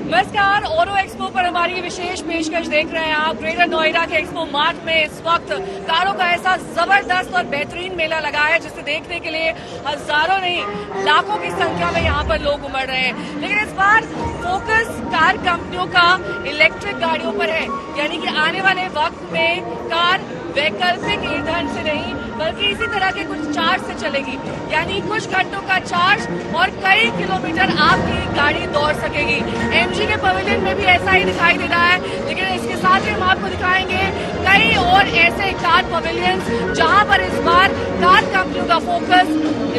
नमस्कार, auto expo पर हमारी विशेष पेशकश देख रहे हैं आप। ग्रेटर नोएडा के एक्सपो मार्ट में इस वक्त कारों का ऐसा जबरदस्त और बेहतरीन मेला लगा है जिसे देखने के लिए हजारों नहीं लाखों की संख्या में यहाँ पर लोग उमड़ रहे हैं। लेकिन इस बार फोकस कार कंपनियों का इलेक्ट्रिक गाड़ियों पर है, यानी कि आने वाले वक्त में कार वैकल्पिक ईंधन से नहीं बल्कि इसी तरह के कुछ चार्ज से चलेगी, यानी कुछ घंटों का चार्ज और कई किलोमीटर आपकी गाड़ी दौड़ सकेगी। एमजी के पवेलियन में भी ऐसा ही दिखाई दे रहा है, लेकिन इसके साथ ही हम आपको दिखाएंगे कई और ऐसे कार पवेलियंस जहां पर इस बार कार कंपनियों का फोकस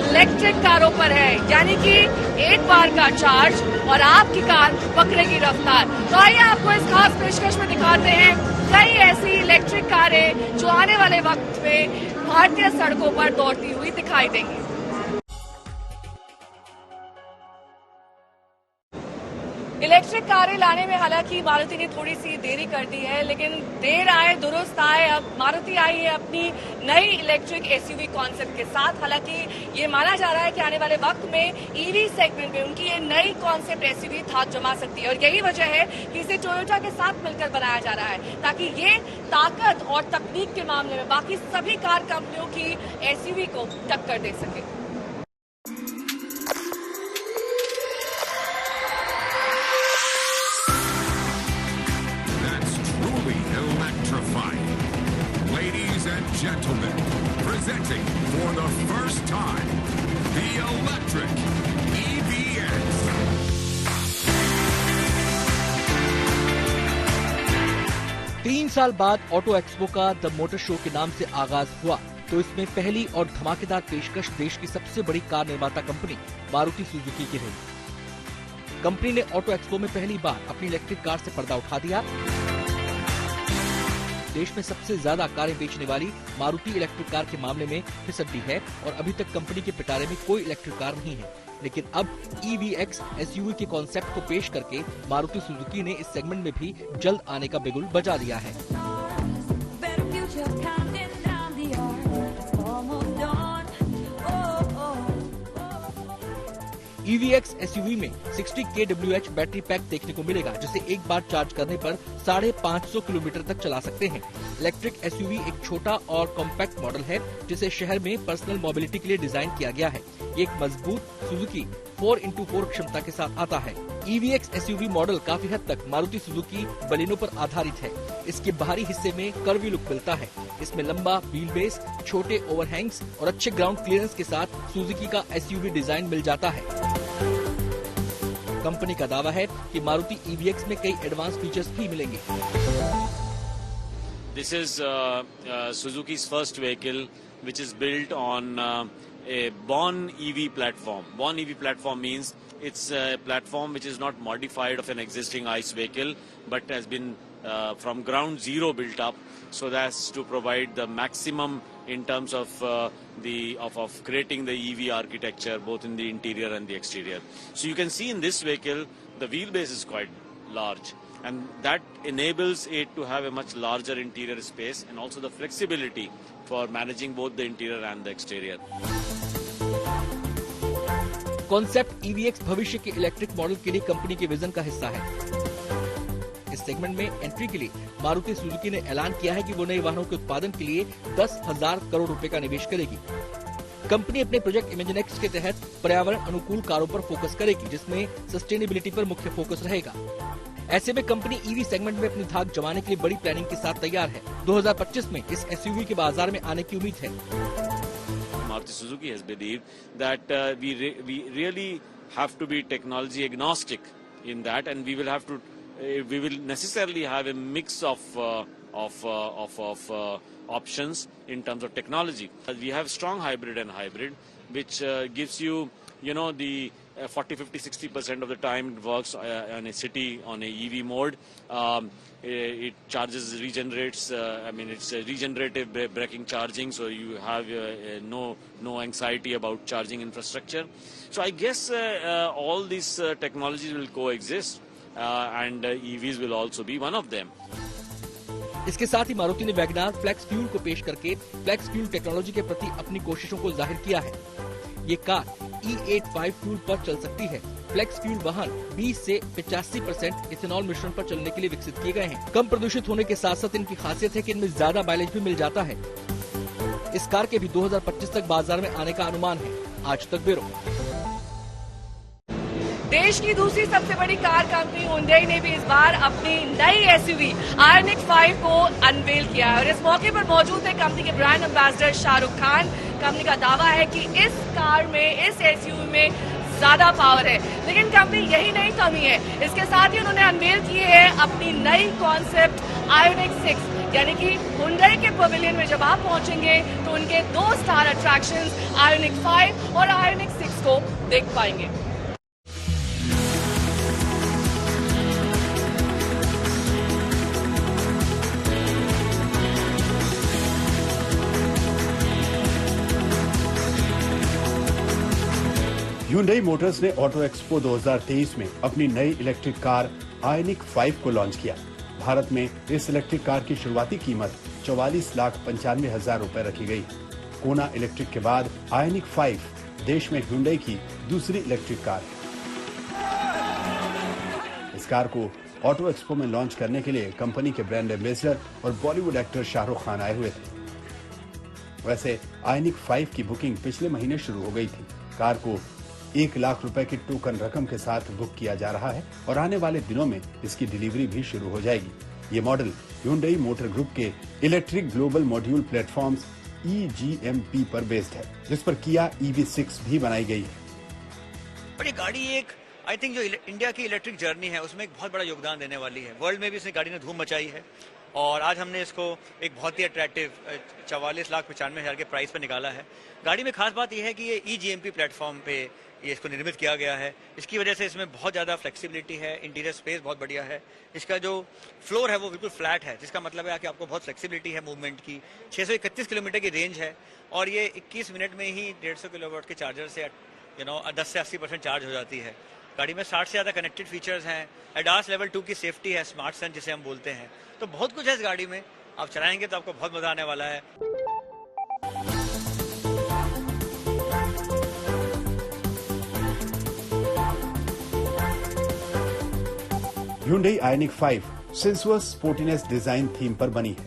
इलेक्ट्रिक कारों पर है, यानी कि एक बार का चार्ज और आपकी कार पकड़ेगी रफ्तार। तो आइए आपको इस खास पेशकश में दिखाते हैं कई ऐसी इलेक्ट्रिक कारें जो आने वाले वक्त में भारतीय सड़कों पर दौड़ती हुई दिखाई देंगी। इलेक्ट्रिक कारें लाने में हालांकि मारुति ने थोड़ी सी देरी कर दी है, लेकिन देर आए दुरुस्त आए। अब मारुति आई है अपनी नई इलेक्ट्रिक एसयूवी कॉन्सेप्ट के साथ। हालांकि ये माना जा रहा है कि आने वाले वक्त में ईवी सेगमेंट में उनकी ये नई कॉन्सेप्ट एसयूवी धाक जमा सकती है, और यही वजह है कि इसे टोयोटा के साथ मिलकर बनाया जा रहा है ताकि ये ताकत और तकनीक के मामले में बाकी सभी कार कंपनियों की एसयूवी को टक्कर दे सके। Gentlemen, presenting for the first time, the electric EVX. 3 साल बाद ऑटो एक्सपो का द मोटर शो के नाम से आगाज हुआ, तो इसमें पहली और धमाकेदार पेशकश देश की सबसे बड़ी कार निर्माता कंपनी मारुति सुजुकी की रही। कंपनी ने ऑटो एक्सपो में पहली बार अपनी इलेक्ट्रिक कार से पर्दा उठा दिया। देश में सबसे ज्यादा कारें बेचने वाली मारुति इलेक्ट्रिक कार के मामले में फिसड्डी है और अभी तक कंपनी के पिटारे में कोई इलेक्ट्रिक कार नहीं है। लेकिन अब EVX एसयूवी के कॉन्सेप्ट को पेश करके मारुति सुजुकी ने इस सेगमेंट में भी जल्द आने का बिगुल बजा दिया है। EVX एसयूवी में 60 kWh बैटरी पैक देखने को मिलेगा, जिसे एक बार चार्ज करने पर 550 किलोमीटर तक चला सकते हैं। इलेक्ट्रिक एसयूवी एक छोटा और कॉम्पैक्ट मॉडल है जिसे शहर में पर्सनल मोबिलिटी के लिए डिजाइन किया गया है। ये एक मजबूत सुजुकी 4x4 क्षमता के साथ आता है। EVX एसयूवी मॉडल काफी हद तक मारुति सुजुकी बलिनो पर आधारित है। इसके बाहरी हिस्से में कर्वी लुक मिलता है। इसमें लंबा व्हील बेस, छोटे ओवरहैंग्स और अच्छे ग्राउंड क्लियरेंस के साथ सुजुकी का एसयूवी डिजाइन मिल जाता है। कंपनी का दावा है कि मारुति EVX में कई एडवांस फीचर्स भी मिलेंगे। This is Suzuki's first vehicle which is built on a Born EV platform. Born EV platform means it's a platform which is not modified of an existing ICE vehicle but has been from ground zero built up, so that's to provide the maximum in terms of creating the EV architecture both in the interior and the exterior. So you can see in this vehicle the wheelbase is quite large, and that enables it to have a much larger interior space and also the flexibility for managing both the interior and the exterior. Concept EVX भविष्य के electric model के लिए company के vision का हिस्सा है। इस segment में एंट्री के लिए मारुति सुजुकी ने ऐलान किया है कि वो नए वाहनों के उत्पादन के लिए 10,000 करोड़ रुपए का निवेश करेगी। कंपनी अपने प्रोजेक्ट इमेजिनेक्स के तहत पर्यावरण अनुकूल कारों पर फोकस करेगी, जिसमें सस्टेनेबिलिटी पर मुख्य फोकस रहेगा। ऐसे में कंपनी ईवी सेगमेंट में अपनी धाक जमाने के लिए बड़ी प्लानिंग के साथ तैयार है। 2025 में इस एसयूवी के बाजार में आने की उम्मीद है। Maruti Suzuki has believed that we really have to be technology agnostic in that, and we will necessarily have a mix of options in terms of technology. We have strong hybrid and hybrid, which gives you the 40, 50, 60% of the time it works on a city on a EV mode. It charges, regenerates. It's a regenerative braking charging, so you have no anxiety about charging infrastructure. So I guess all these technologies will coexist, and EVs will also be one of them. इसके साथ ही मारुति ने WagonR flex fuel को पेश करके flex fuel technology के प्रति अपनी कोशिशों को जाहिर किया है। ये कार E85 फ्यूल पर चल सकती है। फ्लेक्स फ्यूल वाहन 20 से 85% इथेनॉल मिश्रण पर चलने के लिए विकसित किए गए हैं। कम प्रदूषित होने के साथ साथ इनकी खासियत है कि इनमें ज्यादा माइलेज भी मिल जाता है। इस कार के भी 2025 तक बाजार में आने का अनुमान है। आज तक ब्यूरो। देश की दूसरी सबसे बड़ी कार कंपनी हुंडई ने भी इस बार अपनी नई एसयूवी आयोनिक 5 को अनवेल किया है और इस मौके पर मौजूद है कंपनी के brand ambassador Shahrukh Khan. Company का दावा है कि इस कार में, इस एसयूवी में ज्यादा पावर है, लेकिन कंपनी यही नहीं कमी है। इसके साथ ही उन्होंने अनवेल की है अपनी नई कॉन्सेप्ट आयोनिक 6, यानी कि हुंडई के पवेलियन में जब आप पहुंचेंगे तो उनके 2 स्टार अट्रैक्शंस आयोनिक 5 और आयोनिक 6 को देख पाएंगे। Hyundai मोटर्स ने ऑटो एक्सपो 2023 में अपनी नई इलेक्ट्रिक कार आयोनिक 5 को लॉन्च किया। भारत में इस इलेक्ट्रिक कार की शुरुआती कीमत 44,95,000 रुपए रखी गई। कोना इलेक्ट्रिक के बाद आयोनिक 5 देश में Hyundai की दूसरी इलेक्ट्रिक कार है। इस कार को ऑटो एक्सपो में लॉन्च करने के लिए कंपनी के ब्रांड एम्बेसडर और बॉलीवुड एक्टर शाहरुख खान आए हुए थे। वैसे आयोनिक 5 की बुकिंग पिछले महीने शुरू हो गई थी। कार को 1 लाख रुपए की टोकन रकम के साथ बुक किया जा रहा है और आने वाले दिनों में इसकी डिलीवरी भी शुरू हो जाएगी। ये मॉडल Hyundai मोटर ग्रुप के electric global module platforms EGMP पर बेस्ड है, जिस पर किया EV6 भी बनाई गई है। और ये गाड़ी एक आई थिंक जो इंडिया की इलेक्ट्रिक जर्नी है उसमें एक बहुत बड़ा योगदान देने वाली है। वर्ल्ड में भी इस गाड़ी ने धूम मचाई है और आज हमने इसको एक बहुत ही अट्रैक्टिव 44,95,000 के प्राइस पर निकाला है। गाड़ी में खास बात यह है कि ये EGMP प्लेटफॉर्म पे ये इसको निर्मित किया गया है। इसकी वजह से इसमें बहुत ज़्यादा फ्लेक्सिबिलिटी है, इंटीरियर स्पेस बहुत बढ़िया है। इसका जो फ्लोर है वो बिल्कुल फ्लैट है, जिसका मतलब है कि आपको बहुत फ्लेक्सिबिलिटी है मूवमेंट की। 631 किलोमीटर की रेंज है और ये 21 मिनट में ही 150 किलोवाट के चार्जर से 10 से 80% चार्ज हो जाती है। गाड़ी में 60 से ज़्यादा कनेक्टेड फीचर्स हैं, ADAS लेवल 2 की सेफ्टी है, स्मार्ट सन जिसे हम बोलते हैं। तो बहुत कुछ है इस गाड़ी में, आप चलाएंगे तो आपको बहुत मजा आने वाला है। Hyundai Ioniq 5 sensuous sportiness design theme पर बनी है।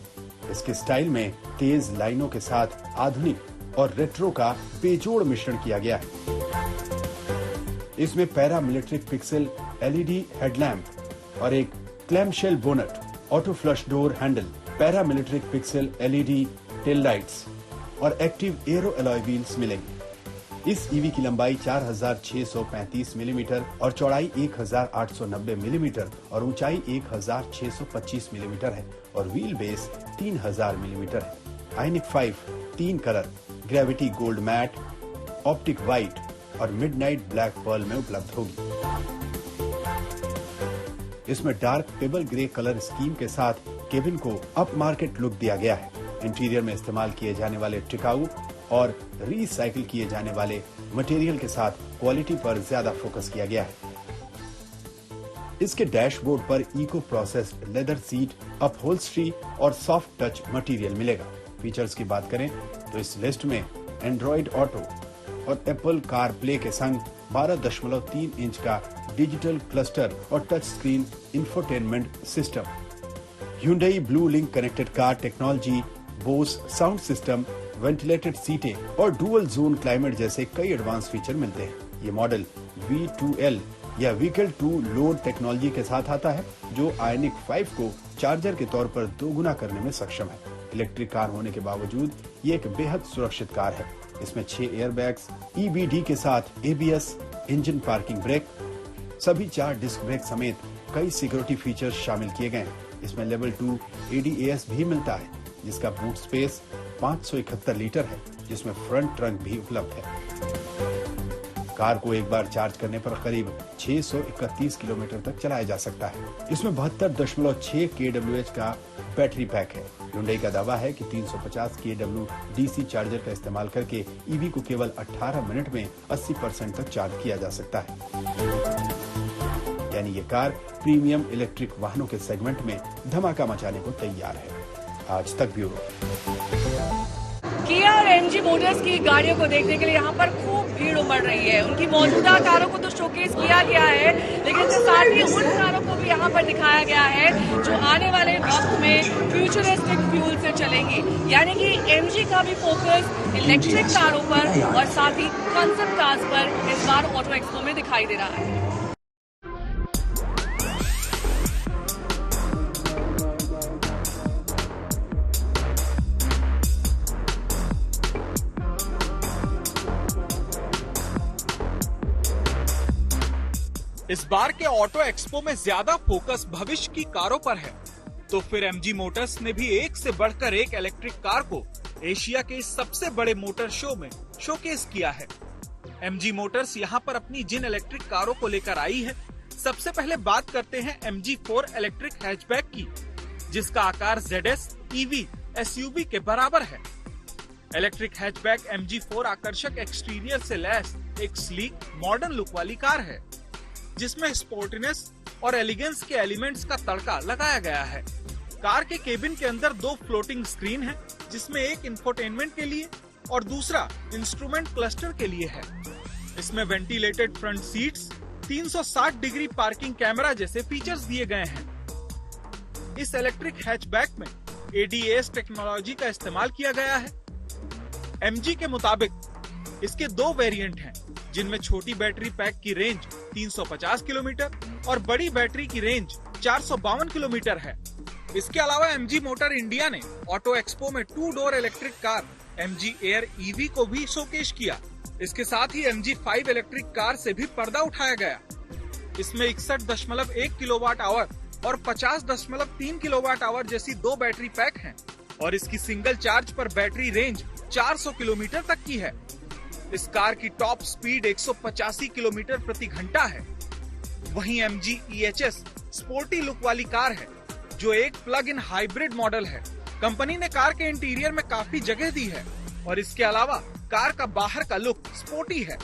इसके स्टाइल में तेज लाइनों के साथ आधुनिक और रेट्रो का बेजोड़ मिश्रण किया गया है। इसमें पैरामिलिट्रिक पिक्सल LED हेडलैम्प और एक clamshell bonnet, auto flush door handle, parametric pixel LED tail lights और एक्टिव एरो एलॉय व्हील्स मिलेंगे। इस ईवी की लंबाई 4,635 मिलीमीटर और चौड़ाई 1,890 मिलीमीटर और ऊंचाई 1,625 मिलीमीटर है और व्हील बेस 3,000 मिलीमीटर है। Ioniq 5 3 colour gravity gold matte, optic white और मिडनाइट ब्लैक पर्ल में उपलब्ध होगी। इसमें dark pebble grey colour scheme के साथ केबिन को अप मार्केट लुक दिया गया है। इंटीरियर में इस्तेमाल किए जाने वाले टिकाऊ और रिसाइकिल किए जाने वाले मटेरियल के साथ क्वालिटी पर ज्यादा फोकस किया गया है। इसके डैशबोर्ड पर eco processed leather seat, upholstery और सॉफ्ट टच मटेरियल मिलेगा। फीचर्स की बात करें तो इस लिस्ट में एंड्रॉइड ऑटो और एप्पल कार प्ले के संग 12.3 इंच का डिजिटल क्लस्टर और touch screen infotainment system, Hyundai blue link connected car technology, Bose sound system, ventilated सीटें और डुअल जोन क्लाइमेट जैसे कई एडवांस फीचर मिलते हैं। ये मॉडल V2L या व्हीकल टू लोड टेक्नोलॉजी के साथ आता है, जो आयोनिक 5 को चार्जर के तौर पर दोगुना करने में सक्षम है। इलेक्ट्रिक कार होने के बावजूद ये एक बेहद सुरक्षित कार है। इसमें 6 एयरबैग्स, EBD के साथ ABS, इंजन पार्किंग ब्रेक, सभी 4 डिस्क ब्रेक समेत कई सिक्योरिटी फीचर्स शामिल किए गए हैं। इसमें लेवल 2 ADAS भी मिलता है, जिसका बूट स्पेस 571 लीटर है, जिसमें फ्रंट ट्रंक भी उपलब्ध है। कार को एक बार चार्ज करने पर करीब 631 किलोमीटर तक चलाया जा सकता है। इसमें 72.6 kWh का बैटरी पैक है। Hyundai का दावा है कि 350 kW DC चार्जर का इस्तेमाल करके ईवी को केवल 18 मिनट में 80% तक चार्ज किया जा सकता है। यानी ये कार प्रीमियम इलेक्ट्रिक वाहनों के सेगमेंट में धमाका मचाने को तैयार है। आज तक ब्यूरो। किया और एमजी मोटर्स की गाड़ियों को देखने के लिए यहाँ पर खूब भीड़ उमड़ रही है। उनकी मौजूदा कारों को तो शोकेस किया गया है, लेकिन इसके साथ ही उन कारों को भी यहाँ पर दिखाया गया है जो आने वाले वक्त में फ्यूचरिस्टिक फ्यूल से चलेंगी। यानी कि एमजी का भी फोकस इलेक्ट्रिक कारों पर और साथ ही कंसेप्ट कार्स पर इस बार ऑटो एक्सपो में दिखाई दे रहा है। इस बार के ऑटो एक्सपो में ज्यादा फोकस भविष्य की कारों पर है, तो फिर एमजी मोटर्स ने भी एक से बढ़कर एक इलेक्ट्रिक कार को एशिया के इस सबसे बड़े मोटर शो में शोकेस किया है। एमजी मोटर्स यहां पर अपनी जिन इलेक्ट्रिक कारों को लेकर आई है, सबसे पहले बात करते हैं MG4 इलेक्ट्रिक हैचबैक की, जिसका आकार ZS EV SUV के बराबर है। इलेक्ट्रिक हैचबैक MG4 आकर्षक एक्सटीरियर से लैस एक स्लीक मॉडर्न लुक वाली कार है, जिसमें स्पोर्टीनेस और एलिगेंस के एलिमेंट्स का तड़का लगाया गया है। कार के केबिन के अंदर 2 फ्लोटिंग स्क्रीन है, जिसमें एक इंफोटेनमेंट के लिए और दूसरा इंस्ट्रूमेंट क्लस्टर के लिए है। इसमें ventilated front seats, 360 degree parking camera जैसे फीचर्स दिए गए हैं। इस इलेक्ट्रिक हैचबैक में ADAS टेक्नोलॉजी का इस्तेमाल किया गया है। MG के मुताबिक इसके 2 वेरिएंट हैं, जिनमें छोटी बैटरी पैक की रेंज 350 किलोमीटर और बड़ी बैटरी की रेंज 452 किलोमीटर है। इसके अलावा MG मोटर इंडिया ने ऑटो एक्सपो में 2 door electric car MG air EV को भी शोकेस किया। इसके साथ ही MG5 इलेक्ट्रिक कार से भी पर्दा उठाया गया। इसमें 61.1 किलोवाट आवर और 50.3 किलोवाट आवर जैसी 2 बैटरी पैक हैं और इसकी सिंगल चार्ज पर बैटरी रेंज 400 किलोमीटर तक की है। इस कार की टॉप स्पीड 185 किलोमीटर प्रति घंटा है। वहीं MG EHS स्पोर्टी लुक वाली कार है, जो एक प्लग इन हाइब्रिड मॉडल है। कंपनी ने कार के इंटीरियर में काफी जगह दी है और इसके अलावा कार का बाहर का लुक स्पोर्टी है।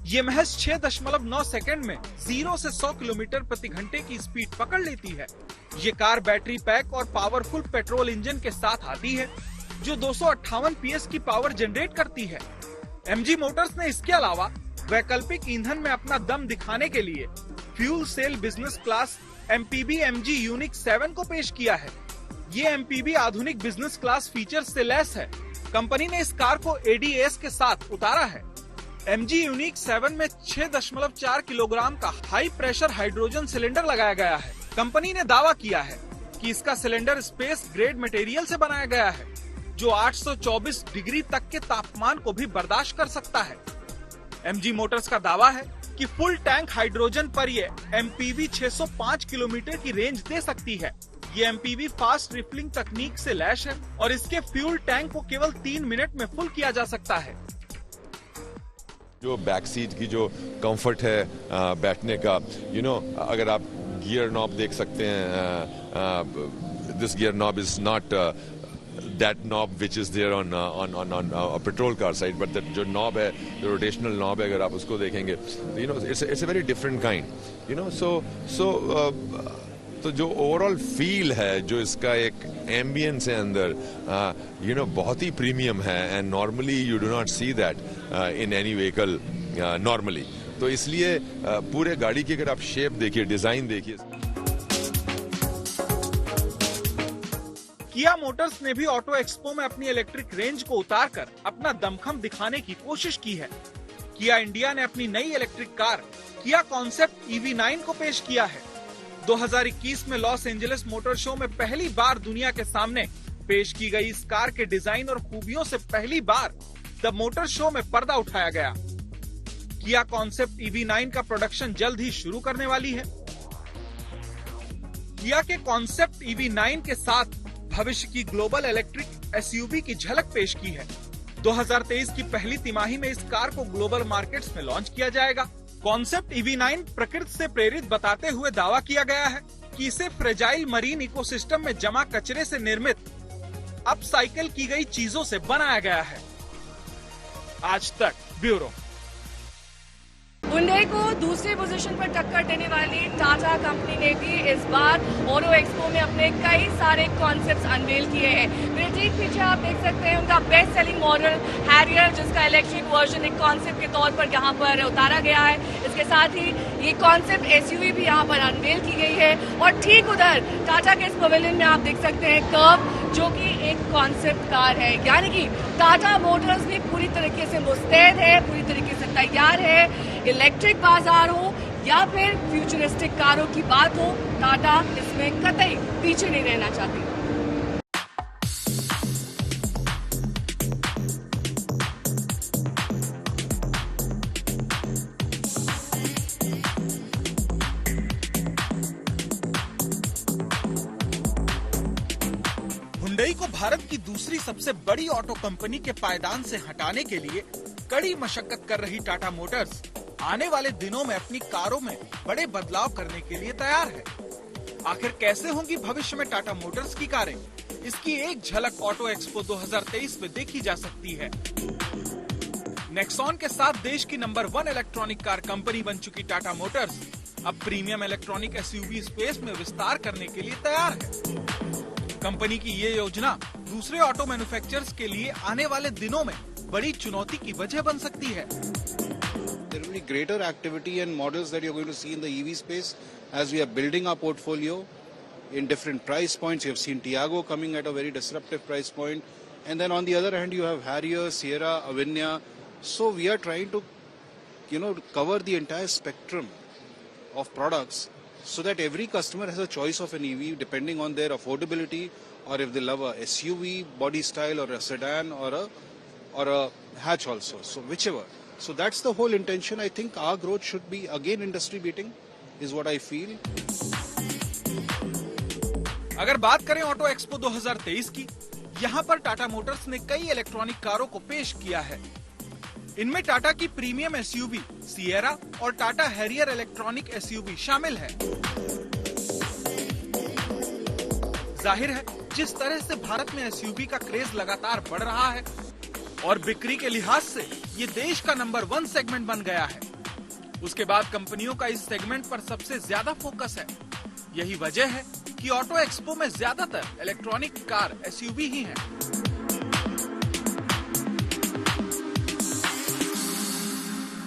ये महज 6.9 सेकंड में 0 से 100 किलोमीटर प्रति घंटे की स्पीड पकड़ लेती है। ये कार बैटरी पैक और पावरफुल पेट्रोल इंजन के साथ आती है, जो 258 PS की पावर जनरेट करती है। MG मोटर्स ने इसके अलावा वैकल्पिक ईंधन में अपना दम दिखाने के लिए fuel cell business class MPB MG Euniq 7 को पेश किया है। ये MPB आधुनिक बिजनेस क्लास फीचर्स से लैस है। कंपनी ने इस कार को ADAS के साथ उतारा है। MG यूनिक 7 में 6.4 किलोग्राम का हाई प्रेशर हाइड्रोजन सिलेंडर लगाया गया है। कंपनी ने दावा किया है कि इसका सिलेंडर स्पेस ग्रेड मटेरियल से बनाया गया है, जो 824 डिग्री तक के तापमान को भी बर्दाश्त कर सकता है। MG मोटर्स का दावा है कि फुल टैंक हाइड्रोजन पर ये MPV 605 किलोमीटर की रेंज दे सकती है। ये MPV फास्ट रिफिलिंग तकनीक से लैस है और इसके फ्यूल टैंक को केवल 3 मिनट में फुल किया जा सकता है। जो बैक सीट की जो कंफर्ट है बैठने का, अगर आप गियर नॉब देख सकते हैं, this gear knob is not that knob which is there on a petrol car side, but that जो knob है, जो rotational knob है, अगर आप उसको देखेंगे, it's a very different kind, तो जो ओवरऑल फील है, जो इसका एक एम्बियंस है अंदर, बहुत ही प्रीमियम है and normally you do not see that in any vehicle normally. तो इसलिए पूरे गाड़ी की अगर आप शेप देखिए, डिजाइन देखिए। किया मोटर्स ने भी ऑटो एक्सपो में अपनी इलेक्ट्रिक रेंज को उतारकर अपना दमखम दिखाने की कोशिश की है। किया इंडिया ने अपनी नई इलेक्ट्रिक कार किया कॉन्सेप्ट EV9 को पेश किया है। 2021 में लॉस एंजलिस मोटर शो में पहली बार दुनिया के सामने पेश की गई इस कार के डिजाइन और खूबियों से पहली बार द मोटर शो में पर्दा उठाया गया। किया कॉन्सेप्ट EV9 का प्रोडक्शन जल्द ही शुरू करने वाली है। किया के कॉन्सेप्ट EV9 के साथ भविष्य की ग्लोबल इलेक्ट्रिक SUV की झलक पेश की है। 2023 की पहली तिमाही में इस कार को ग्लोबल मार्केट्स में लॉन्च किया जाएगा। कॉन्सेप्ट EV9 प्रकृति से प्रेरित बताते हुए दावा किया गया है कि इसे फ्रेजाइल मरीन इकोसिस्टम में जमा कचरे से निर्मित अपसाइकिल की गई चीजों से बनाया गया है। आज तक ब्यूरो। हुंडई को दूसरी पोजीशन पर टक्कर देने वाली टाटा कंपनी ने भी इस बार ऑटो एक्सपो में अपने कई सारे कॉन्सेप्ट्स अनवेल किए हैं। मेरे ठीक पीछे आप देख सकते हैं उनका बेस्ट सेलिंग मॉडल हैरियर, जिसका इलेक्ट्रिक वर्जन एक कॉन्सेप्ट के तौर पर यहाँ पर उतारा गया है। इसके साथ ही ये कॉन्सेप्ट एसयूवी भी यहाँ पर अनवेल की गई है और ठीक उधर टाटा के इस पवेलियन में आप देख सकते हैं कर्व, जो कि एक कॉन्सेप्ट कार है। यानी कि टाटा मोटर्स भी पूरी तरीके से मुस्तैद है, पूरी तरीके से तैयार है। इलेक्ट्रिक बाजार हो या फिर फ्यूचरिस्टिक कारों की बात हो, टाटा इसमें कतई पीछे नहीं रहना चाहती। हुंडई को भारत की दूसरी सबसे बड़ी ऑटो कंपनी के पायदान से हटाने के लिए कड़ी मशक्कत कर रही टाटा मोटर्स आने वाले दिनों में अपनी कारों में बड़े बदलाव करने के लिए तैयार है। आखिर कैसे होंगी भविष्य में टाटा मोटर्स की कारें, इसकी एक झलक ऑटो एक्सपो 2023 में देखी जा सकती है। नेक्सॉन के साथ देश की नंबर 1 इलेक्ट्रॉनिक कार कंपनी बन चुकी टाटा मोटर्स अब प्रीमियम इलेक्ट्रॉनिक एसयूवी स्पेस में विस्तार करने के लिए तैयार है। कंपनी की ये योजना दूसरे ऑटो मैन्युफैक्चरर्स के लिए आने वाले दिनों में बड़ी चुनौती की वजह बन सकती है। There will be greater activity and models that you're going to see in the EV space as we are building our portfolio in different price points. You have seen Tiago coming at a very disruptive price point, and then on the other hand you have Harrier, Sierra, Avinya. So we are trying to, cover the entire spectrum of products so that every customer has a choice of an EV depending on their affordability, or if they love a SUV body style or a sedan or a hatch also. So whichever. So that's the whole intention. I think our growth should be again industry beating is what I feel. अगर बात करें auto expo 2023 की, यहाँ पर Tata Motors ने कई electronic कारों को पेश किया है। इनमें टाटा की प्रीमियम एसयूवी सिएरा और टाटा हैरियर इलेक्ट्रॉनिक एसयूवी शामिल है। जाहिर है जिस तरह से भारत में एसयूवी का क्रेज लगातार बढ़ रहा है और बिक्री के लिहाज से ये देश का नंबर 1 सेगमेंट बन गया है, उसके बाद कंपनियों का इस सेगमेंट पर सबसे ज्यादा फोकस है। यही वजह है कि ऑटो एक्सपो में ज्यादातर इलेक्ट्रॉनिक कार एसयूवी ही हैं।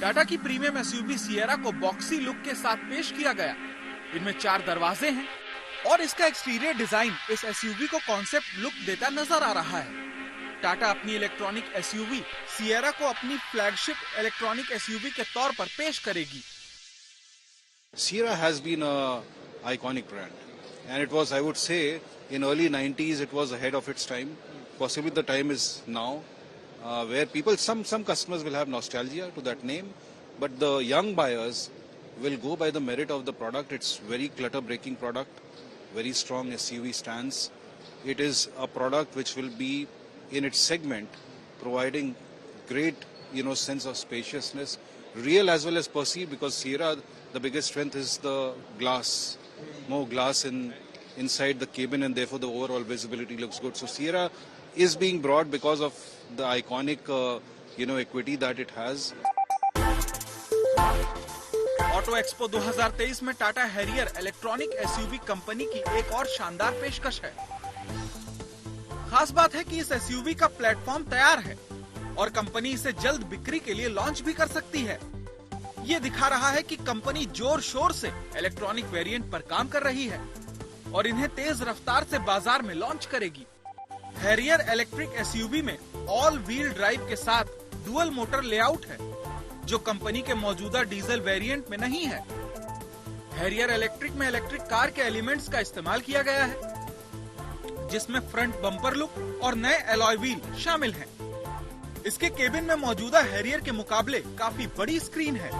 टाटा की प्रीमियम एसयूवी सिएरा को बॉक्सी लुक के साथ पेश किया गया। इनमें 4 दरवाजे हैं और इसका एक्सटीरियर डिजाइन इस एसयूवी को कॉन्सेप्ट लुक देता नजर आ रहा है। टाटा अपनी इलेक्ट्रॉनिक एसयूवी सिएरा को अपनी फ्लैगशिप इलेक्ट्रॉनिक एसयूवी के तौर पर पेश करेगी। Sierra has been a iconic brand, and it was, I would say, in early 90s it was ahead of its time. Possibly the time is now, where people, some customers will have nostalgia to that name, but the young buyers will go by the merit of the product. It's very clutter-breaking product, very strong SUV stance. It is a product which will be in its segment, providing great, sense of spaciousness, real as well as perceived, because Sierra, the biggest strength is the glass, more glass inside the cabin, and therefore the overall visibility looks good. So Sierra is being brought because of the iconic, equity that it has. Auto expo 2023 में Tata Harrier electronic SUV company की एक और शानदार पेशकश है। खास बात है कि इस एसयूवी का प्लेटफॉर्म तैयार है और कंपनी इसे जल्द बिक्री के लिए लॉन्च भी कर सकती है। ये दिखा रहा है कि कंपनी जोर शोर से इलेक्ट्रॉनिक वेरिएंट पर काम कर रही है और इन्हें तेज रफ्तार से बाजार में लॉन्च करेगी। हैरियर इलेक्ट्रिक एसयूवी में ऑल व्हील ड्राइव के साथ डुअल मोटर लेआउट है, जो कंपनी के मौजूदा डीजल वेरिएंट में नहीं है। हैरियर इलेक्ट्रिक में इलेक्ट्रिक कार के एलिमेंट्स का इस्तेमाल किया गया है, जिसमें फ्रंट बम्पर लुक और नए एलॉय व्हील शामिल हैं। इसके केबिन में मौजूदा हैरियर के मुकाबले काफी बड़ी स्क्रीन है।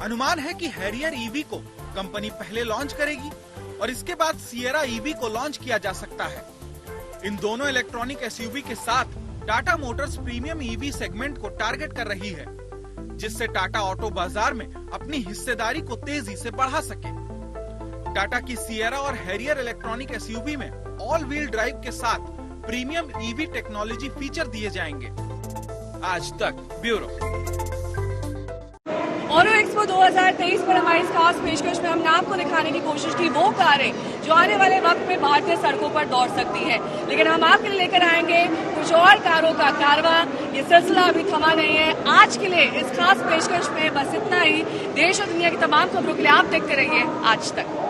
अनुमान है कि हैरियर ईवी को कंपनी पहले लॉन्च करेगी और इसके बाद सिएरा ईवी को लॉन्च किया जा सकता है। इन दोनों इलेक्ट्रॉनिक एसयूवी के साथ Tata Motors premium EV segment को टारगेट कर रही है, जिससे टाटा ऑटो बाजार में अपनी हिस्सेदारी को तेजी से बढ़ा सके। टाटा की सिएरा और हैरियर इलेक्ट्रॉनिक एसयूवी में ऑल व्हील ड्राइव के साथ प्रीमियम ईवी टेक्नोलॉजी फीचर दिए जाएंगे। आज तक ब्यूरो। ऑटो एक्सपो 2023 पर हमारी इस खास पेशकश में हमने आपको दिखाने की कोशिश की वो कारें जो आने वाले वक्त में भारतीय सड़कों पर दौड़ सकती है, लेकिन हम आपके लिए लेकर आएंगे कुछ और कारों का कारवां। ये सिलसिला अभी थमा नहीं है। आज के लिए इस खास पेशकश में बस इतना ही। देश और दुनिया की तमाम खबरों के लिए आप देखते रहिए आज तक।